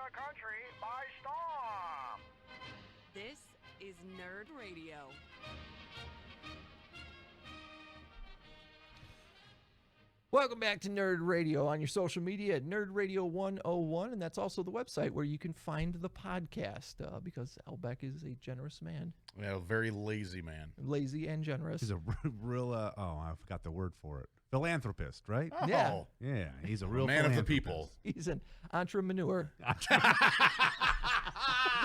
the country by storm. This is Nerd Radio. Welcome back to Nerd Radio on your social media at Nerd Radio 101, and that's also the website where you can find the podcast because Al Beck is a generous man. Yeah, a very lazy man. Lazy and generous. He's a real, I forgot the word for it. Philanthropist, right? Oh. Yeah. Yeah, he's a real man of the philanthropist. people. He's an entrepreneur.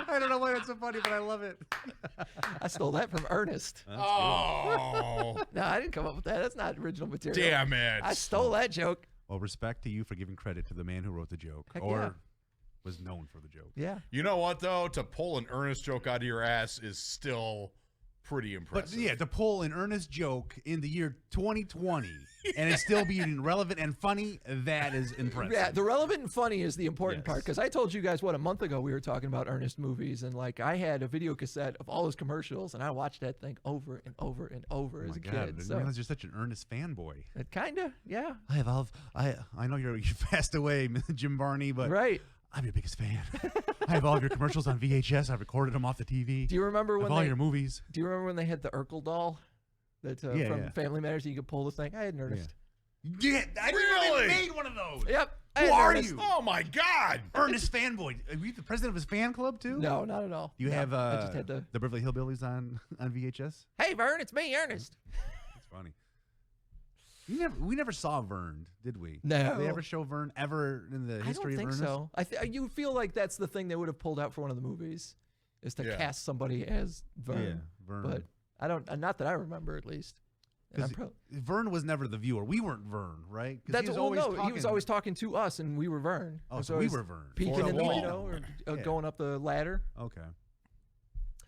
I don't know why that's so funny, but I love it. I stole that from Ernest. Oh, No, I didn't come up with that. That's not original material. damn it. I stole that joke. Well, respect to you for giving credit to the man who wrote the joke, Heck or yeah. was known for the joke. Yeah. You know what, though? To pull an earnest joke out of your ass is still pretty But impressive. yeah, to pull an earnest joke in the year 2020 and it still being relevant and funny, that is impressive. Yeah, the relevant and funny is the important part, Yes. because I told you guys, a month ago we were talking about Ernest movies, and like I had a video cassette of all his commercials, and I watched that thing over and over and over Oh as my a God, I kid. didn't So realize you're such an Ernest fanboy. it kind of, yeah. I know you passed away, Jim Varney, but Right. I'm your biggest fan. I have all of your commercials on VHS. I've recorded them off the TV. Do you remember I have when all they? your movies? Do you remember when they had the Urkel doll? That from Yeah. Family Matters, you could pull the thing. I had an Ernest. Yeah, I didn't know Really? they made one of those. Yep. I Who had an are Ernest. you? Oh, my God. Ernest fanboy. Are you the president of his fan club too? No, not at all. Do you No, have I just had the Beverly Hillbillies on VHS? Hey, Vern, it's me, Ernest. That's funny. We never saw Vern, did we? No. Did they ever show Vern ever in the I history don't think of Ernest? so. You feel like that's the thing they would have pulled out for one of the movies, is to Yeah. cast somebody as Vern. Yeah, Vern. But I don't. Not that I remember, at least. And I'm 'Cause Vern was never the viewer. We weren't Vern, right? 'Cause That's he was well, always no. He was talking- always talking to us, and we were Vern. Oh, It was so we always were Vern. peeking For the in the wall. window or Yeah. going up the ladder. Okay.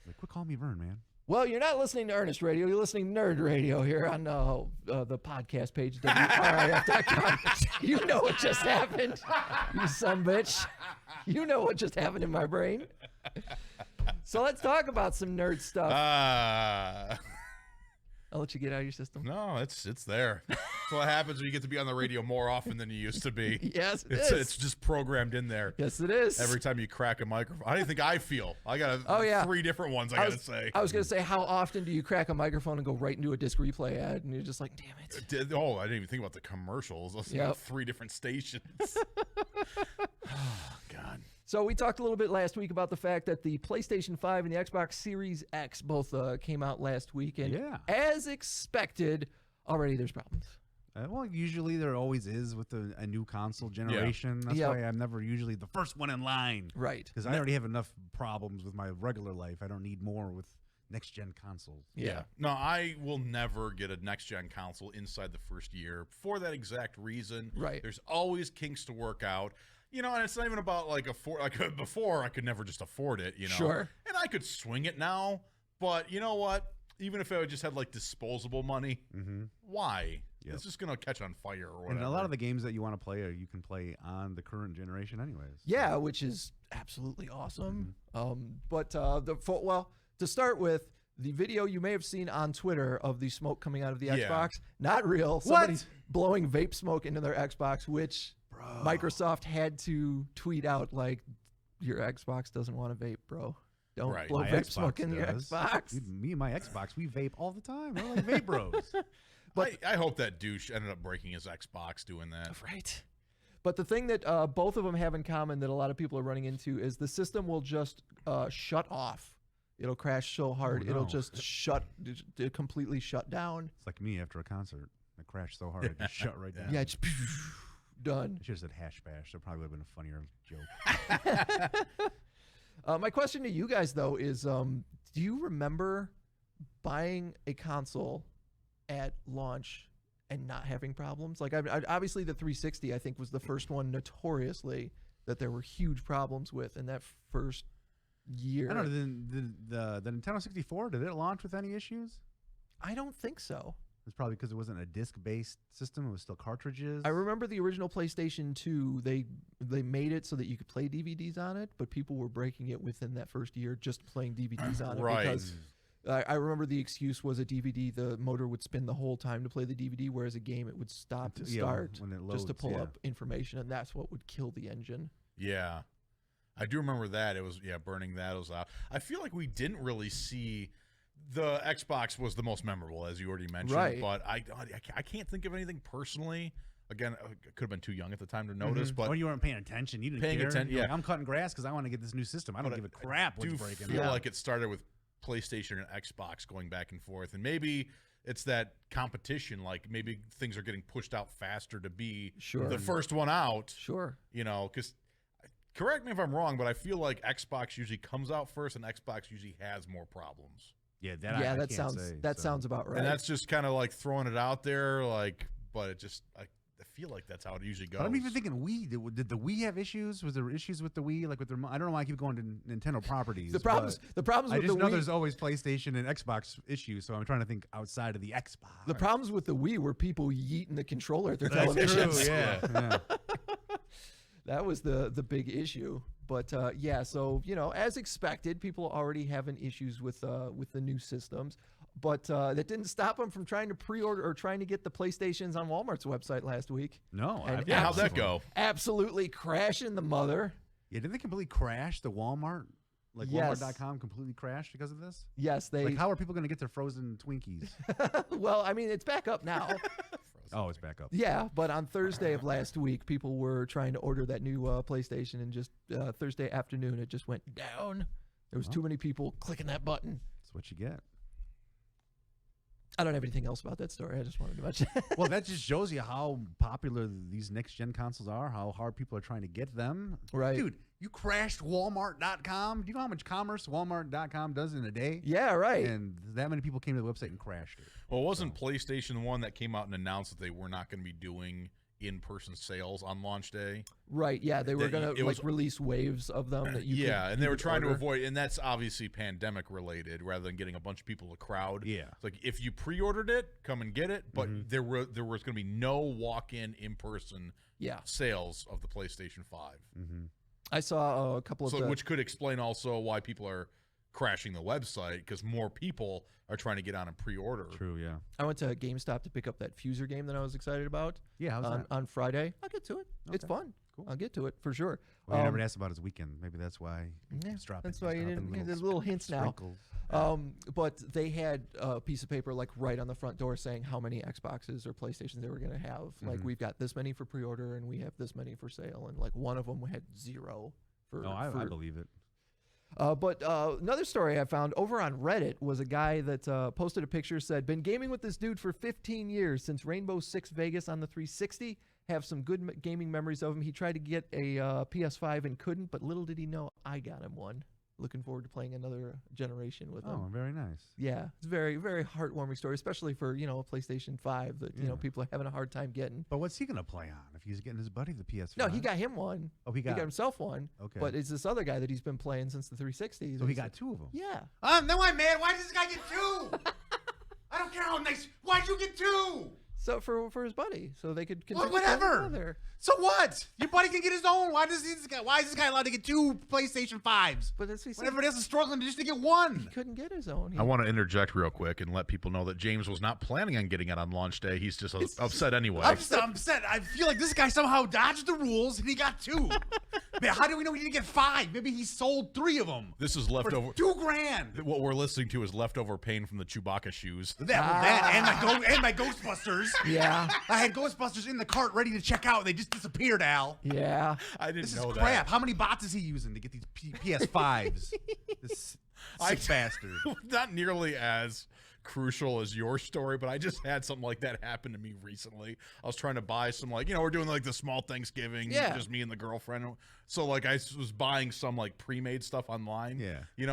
Like, quit calling me Vern, man. Well, you're not listening to Ernest Radio. You're listening to Nerd Radio here on the podcast page, WRIF.com. You know what just happened, you son of a bitch. You know what just happened in my brain. So let's talk about some nerd stuff. I'll let you get out of your system. No, it's there. That's what happens when you get to be on the radio more often than you used to be. Yes, It's just programmed in there. Yes, it is. Every time you crack a microphone. How do you think I feel? I got Oh, yeah. 3 different ones I got to say. I was going to say, how often do you crack a microphone and go right into a disc replay ad, and you're just like, damn it. I didn't even think about the commercials. Let's Yep. 3 different stations. Oh, God. So we talked a little bit last week about the fact that the PlayStation 5 and the Xbox Series X both came out last week, and Yeah. as expected, already there's problems. Well, usually there always is with a new console generation. That's Yep. why I'm never usually the first one in line. Right. Because I already have enough problems with my regular life. I don't need more with next-gen consoles. Yeah. No, I will never get a next-gen console inside the first year for that exact reason. Right. There's always kinks to work out. You know, and it's not even about before I could never just afford it, you know. Sure. And I could swing it now, but you know what? Even if I just had like disposable money, why? Yep. It's just gonna catch on fire or whatever. And a lot of the games that you want to play, you can play on the current generation anyways. Yeah, which is absolutely awesome. But to start with, the video you may have seen on Twitter of the smoke coming out of the Yeah. Xbox, not real. Somebody's blowing vape smoke into their Xbox, which Microsoft had to tweet out like, your Xbox doesn't want to vape, bro. Don't Right. blow My vape Xbox smoke in your does. Xbox. Me and my Xbox, we vape all the time. We're like vape bros. I hope that douche ended up breaking his Xbox doing that. Right. But the thing that both of them have in common that a lot of people are running into is the system will just shut off. It'll crash so hard, no. it'll just completely shut down. It's like me after a concert. I crashed so hard, it just shut right down. Yeah, it's done. I should have said hash bash. That probably would have been a funnier joke. My question to you guys, though, is do you remember buying a console at launch and not having problems? Like, obviously, the 360, I think, was the first one notoriously that there were huge problems with in that first year. I don't know. The Nintendo 64, did it launch with any issues? I don't think so. It's probably because it wasn't a disc-based system. It was still cartridges. I remember the original PlayStation 2, they made it so that you could play DVDs on it, but people were breaking it within that first year just playing DVDs on it. Right. Because I remember the excuse was a DVD, the motor would spin the whole time to play the DVD, whereas a game it would stop and Yeah, start when it just to loads, pull yeah. up information, and that's what would kill the engine. Yeah. I do remember that. It was, burning that was out. I feel like we didn't really see the Xbox was the most memorable, as you already mentioned. Right. But I can't think of anything personally. Again, I could have been too young at the time to notice. But or you weren't paying attention. You didn't paying care. attention. You're Yeah, like, I'm cutting grass because I want to get this new system. I don't give a crap I do what's breaking. feel like it started with PlayStation and Xbox going back and forth, and maybe it's that competition. Like maybe things are getting pushed out faster to be the first one out. Sure. Because correct me if I'm wrong, but I feel like Xbox usually comes out first, and Xbox usually has more problems. Yeah, that sounds about right. And that's just kind of like throwing it out there, but it just I feel like that's how it usually goes. But I'm even thinking Wii. Did the Wii have issues? Was there issues with the Wii? Like with their? I don't know why I keep going to Nintendo properties. The problems I with the just know Wii, there's always PlayStation and Xbox issues, so I'm trying to think outside of the Xbox. the problems with the Wii were people yeeting the controller at their That's televisions. true, yeah. That was the big issue. But so as expected, people already having issues with the new systems. But that didn't stop them from trying to pre-order or trying to get the PlayStations on Walmart's website last week. No, And how'd that go? Absolutely crashing the mother. Yeah, did they completely crash the Walmart? Like Yes. Walmart.com completely crashed because of this? Yes, they. Like, how are people going to get their frozen Twinkies? Well, I mean, it's back up now. Oh, it's back up. Yeah, but on Thursday of last week, people were trying to order that new PlayStation, and just Thursday afternoon, it just went down. There was too many people clicking that button. That's what you get. I don't have anything else about that story. I just wanted to mention. Well, that just shows you how popular these next-gen consoles are, how hard people are trying to get them. Right. Dude, you crashed Walmart.com. Do you know how much commerce Walmart.com does in a day? Yeah, right. And that many people came to the website and crashed it. Well, wasn't PlayStation the one that came out and announced that they were not going to be doing in-person sales on launch day? Right, yeah, they were going to was- release waves of them that you and they were trying to order. avoid, and that's obviously pandemic related rather than getting a bunch of people to crowd. Yeah. It's like if you pre-ordered it, come and get it, but there was going to be no walk-in in-person sales of the PlayStation 5. I saw a couple of which could explain also why people are crashing the website, because more people are trying to get on and pre-order. True, yeah. I went to GameStop to pick up that Fuser game that I was excited about. Yeah, how's that? On Friday. I'll get to it. It's fun. Cool. I'll get to it for sure. Well, you never asked about his weekend. Maybe that's why it's dropping. That's why you didn't get the little hints now. Sprinkles. But they had a piece of paper like right on the front door saying how many Xboxes or PlayStations they were going to have. Like, we've got this many for pre-order and we have this many for sale. And like one of them had 0 for. No, I believe it. But another story I found over on Reddit was a guy that posted a picture, said, been gaming with this dude for 15 years since Rainbow Six Vegas on the 360. Have some good gaming memories of him. He tried to get a PS5 and couldn't, but little did he know I got him one. Looking forward to playing another generation with him. Oh, very nice. Yeah, it's a very, very heartwarming story, especially for, a PlayStation 5 that, people are having a hard time getting. But what's he going to play on if he's getting his buddy the PS5? No, he got him one. Oh, he got himself one. Okay. But it's this other guy that he's been playing since the 360. So he got 2 of them? Yeah. No, I'm mad. Why does this guy get 2? I don't care how nice. Why'd you get 2? So for his buddy, so they could continue whatever. together. So what? Your buddy can get his own. Why is this guy allowed to get 2 PlayStation 5s? But as we said, When everybody else is struggling just to get 1. he couldn't get his own. I want to interject real quick and let people know that James was not planning on getting it on launch day. He's just upset anyway. I'm just upset. I feel like this guy somehow dodged the rules and he got 2. Man, how do we know he didn't get 5? Maybe he sold 3 of them. This is leftover. For $2,000. What we're listening to is leftover pain from the Chewbacca shoes. That and my Ghostbusters. Yeah. I had Ghostbusters in the cart ready to check out. They just disappeared, Al. Yeah. I didn't This is know crap. that. How many bots is he using to get these PS5s? This sick bastard. Not nearly as crucial as your story, but I just had something like that happen to me recently. I was trying to buy some, we're doing the small Thanksgiving, just me and the girlfriend. So I was buying some pre-made stuff online,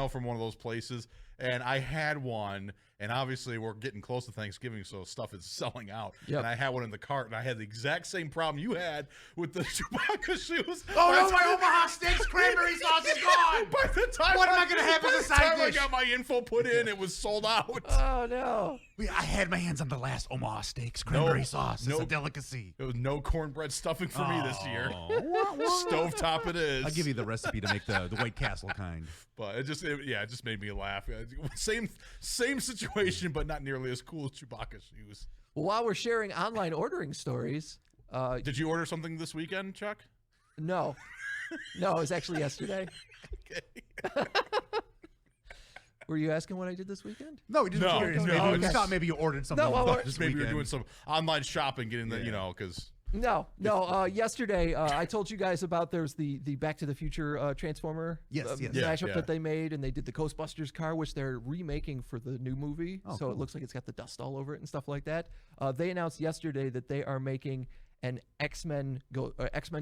from one of those places. And I had one, and obviously we're getting close to Thanksgiving, so stuff is selling out. Yep. And I had one in the cart, and I had the exact same problem you had with the Chewbacca shoes. Oh no, my Omaha Steaks cranberry sauce is gone. By the time What am I gonna have as a side dish? I got my info put in, it was sold out. Oh no. I had my hands on the last Omaha Steaks cranberry sauce. It's a delicacy. There was no cornbread stuffing for me this year. Stovetop it is. I'll give you the recipe to make the White Castle kind. But it just made me laugh. Same situation, but not nearly as cool as Chewbacca shoes. Well, while we're sharing online ordering stories, Did you order something this weekend, Chuck? no. No, it was actually yesterday. Okay. Were you asking what I did this weekend? No, we just No, curious. no, Maybe we okay. thought maybe you ordered something. No, well, this Maybe you're weekend. doing some online shopping, getting the, because No. Yesterday, I told you guys about there's the Back to the Future Transformer Yes. mashup Yeah. that they made, and they did the Ghostbusters car, which they're remaking for the new movie. Oh, so cool. it looks like it's got the dust all over it and stuff like that. They announced yesterday that they are making an X-Men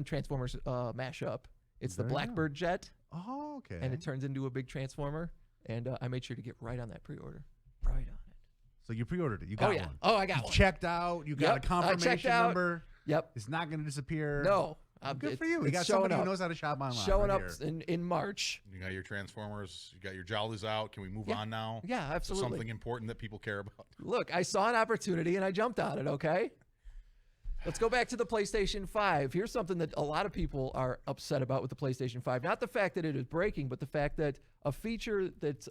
Transformers mashup. It's the Very Blackbird jet, Oh, okay. and it turns into a big Transformer. And I made sure to get right on that pre-order. Right on it. So you pre-ordered it. You got Oh, yeah. one. Oh, I got You one. checked out. You got Yep, a I checked confirmation out. number. Yep. It's not going to disappear. No. Good for you. You It's got showing somebody up. who knows how to shop online. Showing right up here. in March. you got your Transformers, you got your Jollies out. Can we move Yeah. on now? Yeah, To absolutely. something important that people care about. Look, I saw an opportunity and I jumped on it, okay? Let's go back to the PlayStation 5. Here's something that a lot of people are upset about with the PlayStation 5. Not the fact that it is breaking, but the fact that a feature that's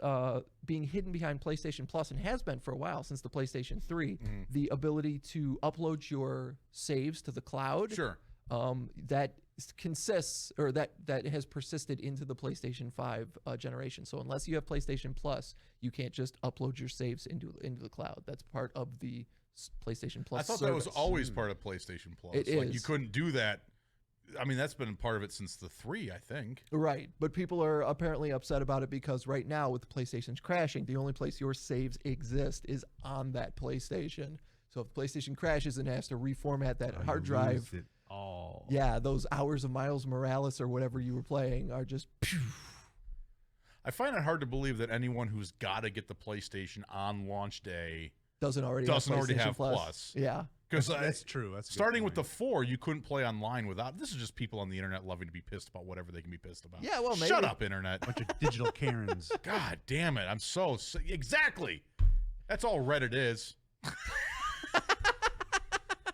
being hidden behind PlayStation Plus and has been for a while since the PlayStation 3, the ability to upload your saves to the cloud. Sure. That consists, or that has persisted into the PlayStation 5 generation. So unless you have PlayStation Plus, you can't just upload your saves into the cloud. That's part of the PlayStation Plus. I thought that was service. always part of PlayStation Plus. It Like you is. couldn't do that. I mean, that's been part of it since the 3, I think. Right, but people are apparently upset about it because right now with the PlayStation's crashing, the only place your saves exist is on that PlayStation. So if the PlayStation crashes and has to reformat that Oh, hard you drive, lose it all. yeah, those hours of Miles Morales or whatever you were playing are just I find it hard to believe that anyone who's got to get the PlayStation on launch day doesn't already doesn't have already PlayStation have Plus. Plus. Yeah. Because That's true. That's a good starting with the point. 4, you couldn't play online without. This is just people on the internet loving to be pissed about whatever they can be pissed about. Yeah, well, maybe. Shut up, internet. bunch of digital Karens. God damn it! I'm so exactly. That's all Reddit is.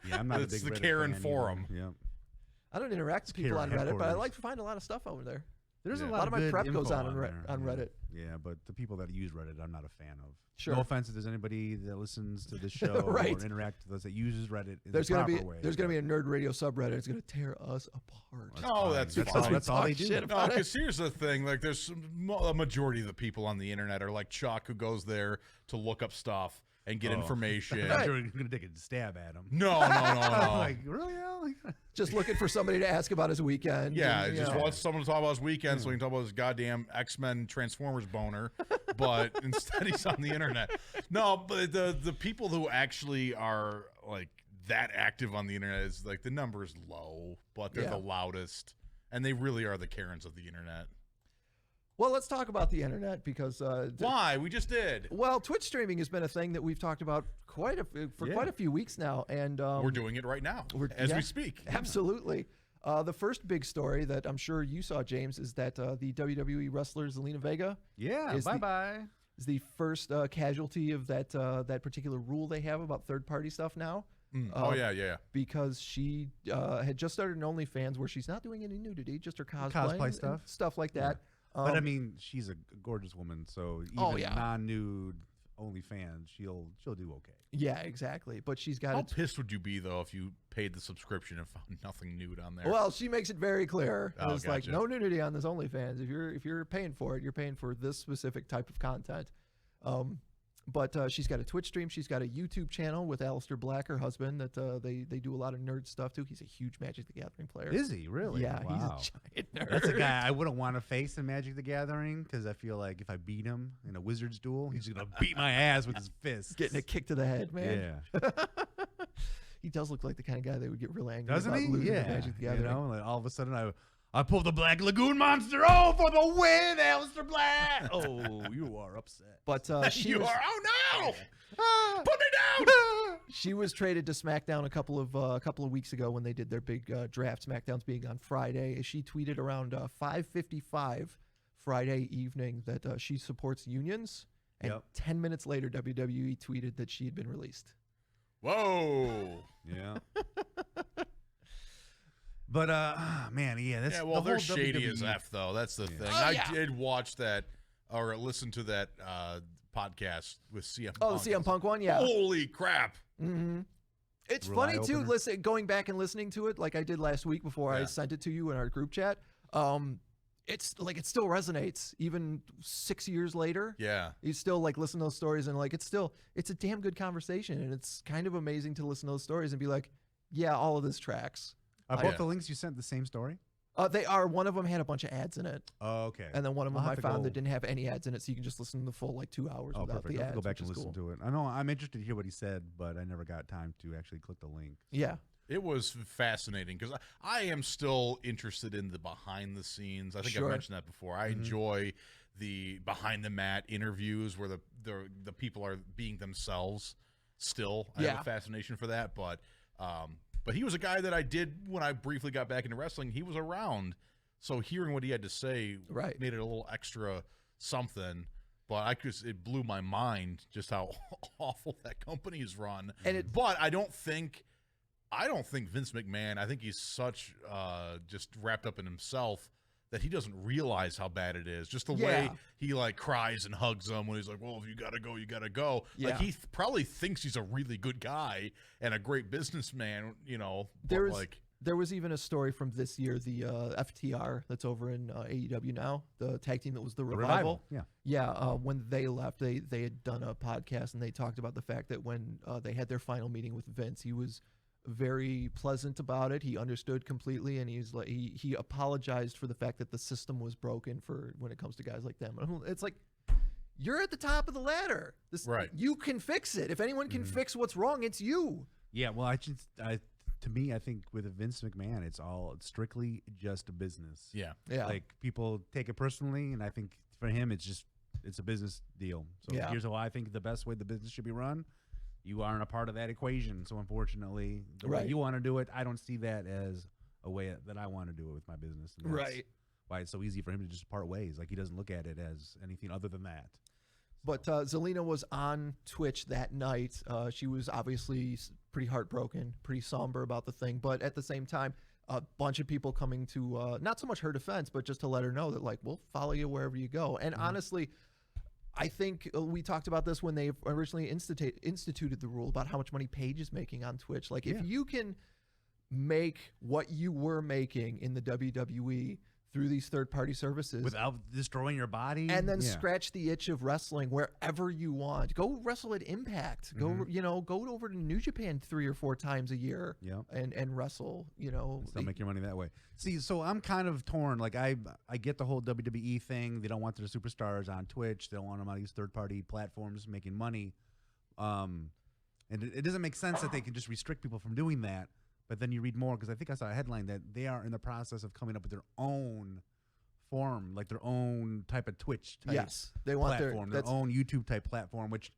Yeah, I'm not It's a big the Reddit Karen fan forum. Either. Yeah. I don't interact with people on Karen Reddit, but I headquarters. like to find a lot of stuff over there. There's Yeah. a A lot lot of my good prep goes info on there. on Reddit. Yeah, but the people that use Reddit, I'm not a fan of. Sure. No offense if there's anybody that listens to this show Right. or interacts with us that uses Reddit in There's the gonna proper be way. a Nerd Radio subreddit. It's gonna tear us apart. That's Oh, fine. that's that's fine. all, that's all they Talk do. shit No, about it. because here's the thing: like, there's a majority of the people on the internet are like Chuck, who goes there to look up stuff and get Oh. information. I'm sure you're gonna take a stab at him. No. Like really, Al? Just looking for somebody to ask about his weekend. Yeah, and, just you know. wants someone to talk about his weekend so he can talk about his goddamn X-Men Transformers boner. But instead he's on the internet. No, but the people who actually are like that active on the internet is like the number is low, but they're Yeah. the loudest. And they really are the Karens of the internet. Well, let's talk about the internet because Why? We just did. well, Twitch streaming has been a thing that we've talked about quite a few weeks now, and We're doing it right now as we speak. Absolutely. The first big story that I'm sure you saw, James, is that the WWE wrestler Zelina Vega Yeah. Is the- Bye. is the first casualty of that particular rule they have about third-party stuff now. Oh yeah. Because she had just started an OnlyFans where she's not doing any nudity, just her cosplay and stuff like that. But I mean, she's a gorgeous woman, so even Oh, yeah. non-nude OnlyFans, she'll do okay. Yeah, exactly. But she's got How it. pissed would you be though if you paid the subscription and found nothing nude on there? Well, she makes it very clear. Oh, It's like gotcha. no nudity on this OnlyFans. If you're paying for it, you're paying for this specific type of content. But she's got a Twitch stream. She's got a YouTube channel with Aleister Black, her husband, that they do a lot of nerd stuff too. He's a huge Magic the Gathering player. Is he really? Yeah, Wow. he's a giant nerd. That's a guy I wouldn't want to face in Magic the Gathering because I feel like if I beat him in a Wizards duel, he's gonna beat my ass with his fists. Getting a kick to the head, man. Yeah, He does look like the kind of guy that would get real angry doesn't about he? losing Yeah, to Magic the you Gathering. know, like all of a sudden I pull the Black Lagoon monster. Oh, for the win, Aleister Black! Oh, you are upset. But she you was, are. Oh no! Put me down! she was traded to SmackDown a couple of weeks ago when they did their big draft. SmackDown's being on Friday. She tweeted around 5:55 Friday evening that she supports unions, and Yep. 10 minutes later, WWE tweeted that she had been released. Whoa! Yeah. But man, yeah, that's Yeah, well, the they're whole shady as WWE. F, though. That's the thing. Oh, I yeah. did watch that or listen to that podcast with CM Oh, Punk. the CM Punk one, yeah. Holy crap! Mm-hmm. It's Real funny too. eye-opener. Going back and listening to it, like I did last week before I Yeah. sent it to you in our group chat. It's like it still resonates even 6 years later. Yeah. You still like listen to those stories and like it's a damn good conversation, and it's kind of amazing to listen to those stories and be like, yeah, all of this tracks. Are both the links you sent the same story? They are. One of them had a bunch of ads in it. Oh, okay. And then one of them I found that didn't have any ads in it, so you can just listen to the full like 2 hours without perfect. the I'll ads. go back and which is listen cool. to it. I know I'm interested to hear what he said, but I never got time to actually click the link. Yeah. It was fascinating because I am still interested in the behind the scenes. I think Sure. I've mentioned that before. I enjoy the behind the mat interviews where the people are being themselves still. I have a fascination for that. But he was a guy that I did when I briefly got back into wrestling. He was around. So hearing what he had to say made it a little extra something. But it blew my mind just how awful that company is run. But I don't think Vince McMahon, I think he's such just wrapped up in himself that he doesn't realize how bad it is. Just the way he like cries and hugs them when he's like, well, if you got to go, you got to go. Yeah. Like he probably thinks he's a really good guy and a great businessman, you know. There was even a story from this year, the FTR that's over in AEW now, the tag team that was the Revival. Yeah. When they left, they had done a podcast and they talked about the fact that when they had their final meeting with Vince, he was very pleasant about it. He understood completely, and he's like he apologized for the fact that the system was broken for when it comes to guys like them. It's like, you're at the top of the ladder. You can fix it. If anyone can fix what's wrong, it's you. Yeah. Well, to me, I think with Vince McMahon, it's strictly just a business. Yeah. Like people take it personally, and I think for him, it's a business deal. So here's how I think the best way the business should be run. You aren't a part of that equation, so unfortunately, the way you want to do it, I don't see that as a way that I want to do it with my business. And that's why it's so easy for him to just part ways. Like he doesn't look at it as anything other than that. But Zelina was on Twitch that night. She was obviously pretty heartbroken, pretty somber about the thing. But at the same time, a bunch of people coming to not so much her defense, but just to let her know that, like, we'll follow you wherever you go. And honestly, I think we talked about this when they originally instituted the rule about how much money Paige is making on Twitch. Like, if you can make what you were making in the WWE through these third-party services without destroying your body, and then scratch the itch of wrestling wherever you want. Go wrestle at Impact. Go over to New Japan 3 or 4 times a year. And wrestle. Still make your money that way. See, so I'm kind of torn. Like I get the whole WWE thing. They don't want their superstars on Twitch. They don't want them on these third-party platforms making money. And it doesn't make sense that they can just restrict people from doing that. But then you read more, because I think I saw a headline that they are in the process of coming up with their own form, like their own type of Twitch type they want platform, their own YouTube type platform, which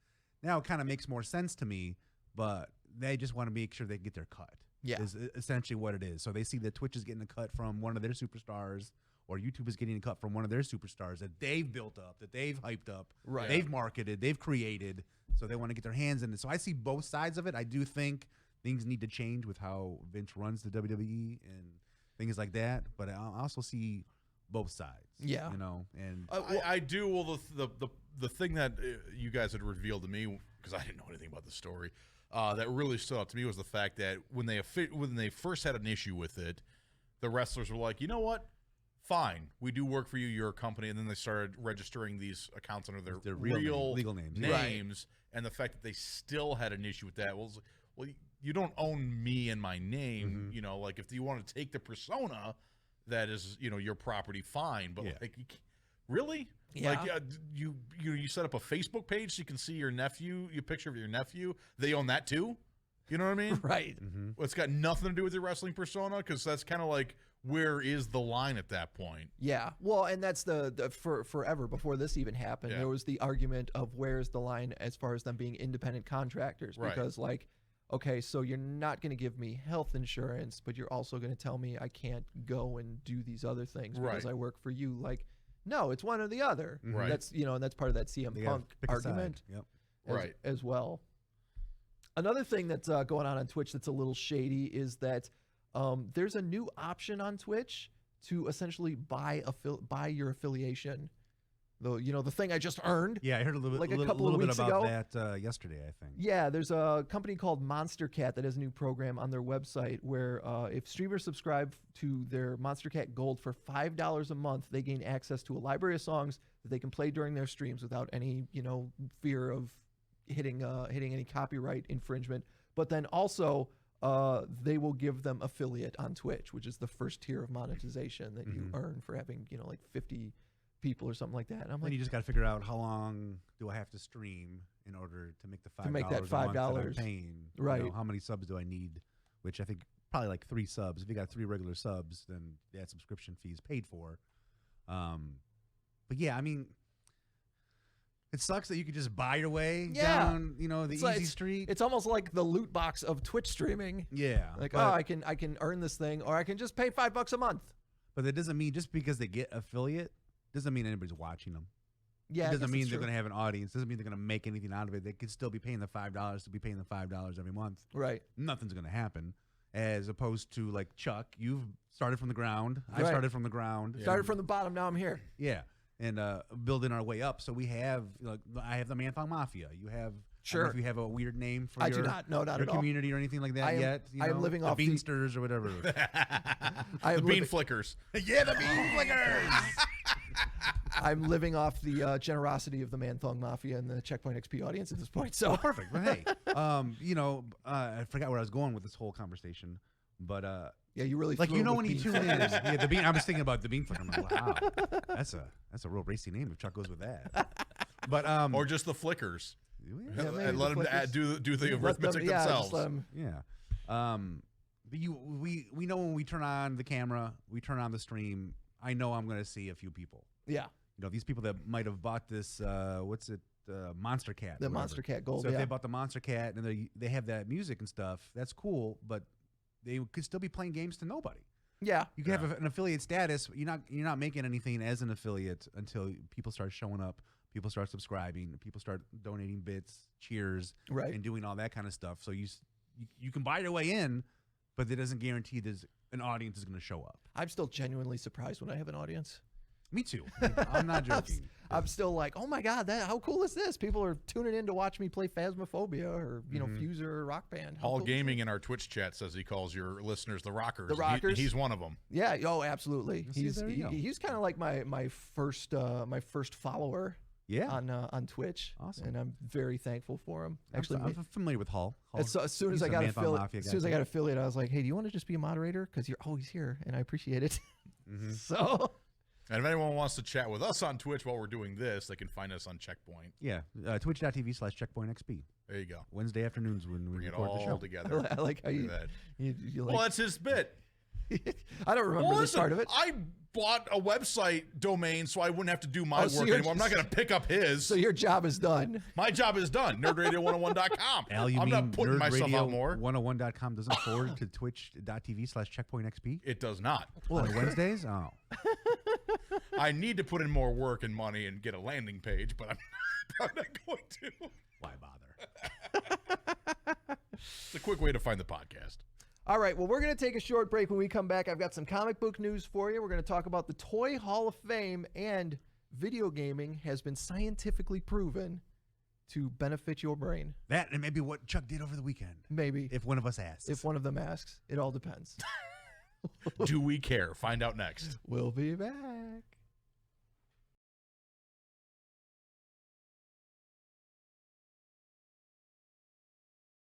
now kind of makes more sense to me, but they just want to make sure they get their cut. Is essentially what it is. So they see that Twitch is getting a cut from one of their superstars, or YouTube is getting a cut from one of their superstars that they've built up, that they've hyped up, they've marketed, they've created, so they want to get their hands in it. So I see both sides of it. I do think things need to change with how Vince runs the WWE and things like that. But I also see both sides. And I do. Well, the thing that you guys had revealed to me, because I didn't know anything about the story, that really stood out to me was the fact that when they first had an issue with it, the wrestlers were like, you know what? Fine, we do work for you. You're a company, and then they started registering these accounts under their real legal names. And the fact that they still had an issue with that was, well, you don't own me and my name. Like if you want to take the persona that is, your property, fine. But like, really? Yeah. Like you set up a Facebook page so you can see your picture of your nephew. They own that too. You know what I mean? Right. Well, it's got nothing to do with your wrestling persona, because that's kind of like, where is the line at that point? Yeah. Well, and that's for forever before this even happened. There was the argument of where's the line as far as them being independent contractors, because like, okay, so you're not going to give me health insurance, but you're also going to tell me I can't go and do these other things because I work for you. Like, no, it's one or the other. Right. That's, and that's part of that CM Punk argument as well. Another thing that's going on Twitch that's a little shady is that there's a new option on Twitch to essentially buy your affiliation. the thing I just earned. Yeah, I heard a little bit, a couple of bit weeks about ago. that yesterday, I think. Yeah, there's a company called Monster Cat that has a new program on their website where if streamers subscribe to their Monster Cat Gold for $5 a month, they gain access to a library of songs that they can play during their streams without any, fear of hitting any copyright infringement. But then also they will give them affiliate on Twitch, which is the first tier of monetization that you earn for having, like 50 people or something like that. And I'm like, you just got to figure out how long do I have to stream in order to make the $5 to make that a month that I'm $5 paying. Right. How many subs do I need? Which I think probably like 3 subs. If you got 3 regular subs, then that subscription fee is paid for. But yeah, I mean, it sucks that you could just buy your way down, the easy street. It's almost like the loot box of Twitch streaming. Yeah. Like, I can earn this thing, or I can just pay $5 a month. But that doesn't mean just because they get affiliate doesn't mean anybody's watching them. Yeah, it doesn't mean they're going to have an audience. Doesn't mean they're going to make anything out of it. They could still be paying the $5 to be paying the $5 every month. Right. Nothing's going to happen. As opposed to like Chuck, you've started from the ground. Right. I started from the ground. Yeah. Started from the bottom. Now I'm here. Yeah, and building our way up. So we have, I have the Man-Thong Mafia. You have. Sure. I don't know if you have a weird name for do not. No, not your at all. community or anything like that yet. I am living off the Beansters or whatever. The Bean Flickers. Yeah, the Bean Flickers. I'm living off the generosity of the Man-Thong Mafia and the Checkpoint XP audience at this point. So perfect. But hey, I forgot where I was going with this whole conversation, but yeah, you really like when you tune in. Yeah, the Bean. I was thinking about the Bean Flicker. I'm like, wow, that's a real racy name if Chuck goes with that. But or just the Flickers. Yeah, and let them do the arithmetic themselves. Yeah. But we know when we turn on the camera, we turn on the stream. I know I'm going to see a few people. Yeah. These people that might have bought this. Monster Cat. The Monster Cat Gold. So if they bought the Monster Cat and they have that music and stuff, that's cool. But they could still be playing games to nobody. Yeah. You can have an affiliate status. You're not making anything as an affiliate until people start showing up. People start subscribing. People start donating bits, cheers, right, and doing all that kind of stuff. So you can buy your way in, but that doesn't guarantee there's an audience is going to show up. I'm still genuinely surprised when I have an audience. Me too. I'm not joking. I'm still like, oh my god, how cool is this? People are tuning in to watch me play Phasmophobia or Fuser or Rock Band. All cool Gaming in our Twitch chat says he calls your listeners the Rockers. The Rockers. He's one of them. Yeah. Oh, absolutely. He's kind of like my first follower. Yeah. On Twitch. Awesome. And I'm very thankful for him. Actually, I'm familiar with Hull. So as soon as I got affiliate, I was like, hey, do you want to just be a moderator? Because you're always here, and I appreciate it. So. And if anyone wants to chat with us on Twitch while we're doing this, they can find us on Checkpoint. Yeah, twitch.tv/checkpointxp. There you go. Wednesday afternoons when we record the show. Together. I like how you like. Well, that's his bit. I don't remember this part of it. I bought a website domain so I wouldn't have to do my work anymore. I'm not going to pick up his. So your job is done. My job is done. NerdRadio101.com. Al, I'm not putting myself out more. 101.com doesn't forward to twitch.tv/checkpointxp? It does not. Well, on Wednesdays? Oh. I need to put in more work and money and get a landing page, but I'm not going to. Why bother? It's a quick way to find the podcast. All right, well, we're going to take a short break. When we come back, I've got some comic book news for you. We're going to talk about the Toy Hall of Fame, and video gaming has been scientifically proven to benefit your brain. That and maybe what Chuck did over the weekend. Maybe. If one of us asks. If one of them asks. It all depends. Do we care? Find out next. We'll be back.